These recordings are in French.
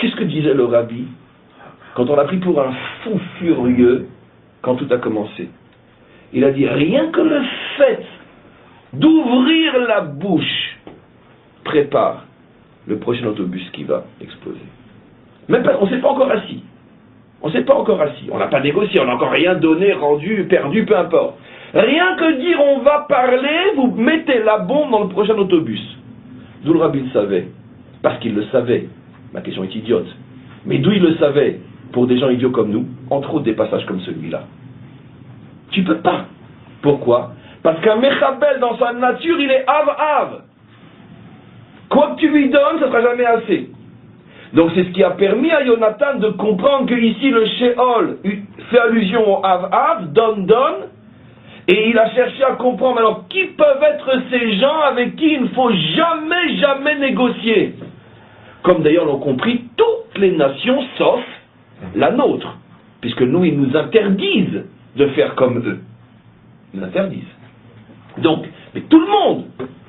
Qu'est-ce que disait le rabbi quand on l'a pris pour un fou furieux quand tout a commencé? Il a dit, rien que le fait d'ouvrir la bouche prépare le prochain autobus qui va exploser. Même pas, on ne s'est pas encore assis. On ne s'est pas encore assis. On n'a pas négocié, on n'a encore rien donné, rendu, perdu, peu importe. Rien que dire on va parler, vous mettez la bombe dans le prochain autobus. D'où le rabbi le savait? Parce qu'il le savait. Ma question est idiote. Mais d'où il le savait? Pour des gens idiots comme nous, entre autres des passages comme celui-là. Tu peux pas. Pourquoi? Parce qu'un Mechabel, dans sa nature, il est Av-Av. Quoi que tu lui donnes, ça ne sera jamais assez. Donc c'est ce qui a permis à Jonathan de comprendre que ici le Sheol fait allusion au Av-Av, donne, et il a cherché à comprendre alors qui peuvent être ces gens avec qui il ne faut jamais négocier. Comme d'ailleurs l'ont compris toutes les nations sauf la nôtre, puisque nous, ils nous interdisent de faire comme eux. Ils nous interdisent. Donc, mais tout le monde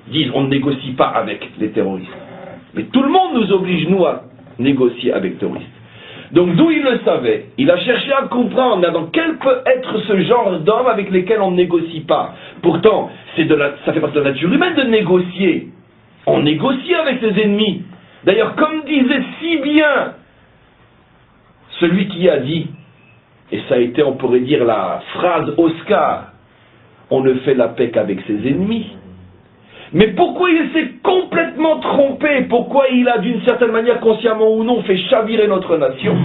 dit on ne négocie pas avec les terroristes. Mais tout le monde nous oblige, nous, à négocier avec les terroristes. Donc, d'où il le savait, il a cherché à comprendre dans quel peut être ce genre d'hommes avec lesquels on ne négocie pas. Pourtant, ça fait partie de la nature humaine de négocier. On négocie avec ses ennemis. D'ailleurs, comme disait si bien celui qui a dit, et ça a été, on pourrait dire, la phrase Oscar, on ne fait la paix qu'avec ses ennemis. Mais pourquoi il s'est complètement trompé? Pourquoi il a, d'une certaine manière, consciemment ou non, fait chavirer notre nation?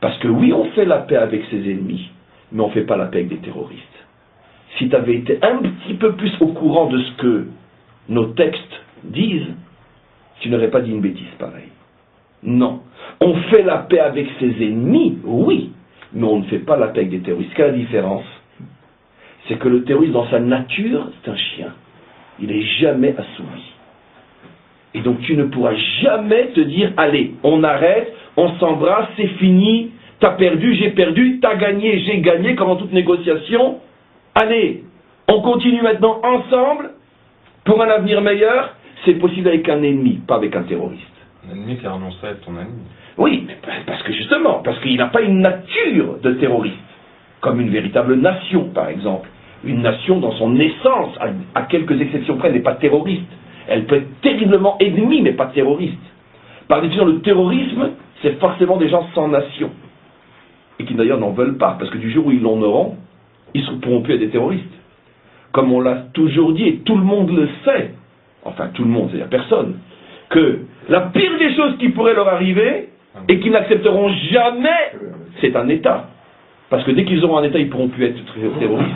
Parce que oui, on fait la paix avec ses ennemis, mais on ne fait pas la paix avec des terroristes. Si tu avais été un petit peu plus au courant de ce que nos textes disent, tu n'aurais pas dit une bêtise pareille. Non. On fait la paix avec ses ennemis, oui, mais on ne fait pas la paix avec des terroristes. Quelle est la différence? C'est que le terroriste, dans sa nature, c'est un chien. Il n'est jamais assouvi. Et donc tu ne pourras jamais te dire, allez, on arrête, on s'embrasse, c'est fini, t'as perdu, j'ai perdu, t'as gagné, j'ai gagné, comme dans toute négociation. Allez, on continue maintenant ensemble pour un avenir meilleur. C'est possible avec un ennemi, pas avec un terroriste. Un ennemi qui a renoncé à être ton ami. Oui, parce que justement, parce qu'il n'a pas une nature de terroriste, comme une véritable nation, par exemple. Une nation, dans son essence, à quelques exceptions près, n'est pas terroriste. Elle peut être terriblement ennemie, mais pas terroriste. Par définition, le terrorisme, c'est forcément des gens sans nation. Et qui d'ailleurs n'en veulent pas, parce que du jour où ils l'en auront, ils ne pourront plus être des terroristes. Comme on l'a toujours dit, et tout le monde le sait, enfin tout le monde, c'est-à-dire personne, que la pire des choses qui pourrait leur arriver, et qu'ils n'accepteront jamais, c'est un État. Parce que dès qu'ils auront un État, ils ne pourront plus être terroristes.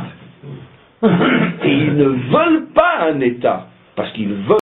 Et ils ne veulent pas un État, parce qu'ils veulent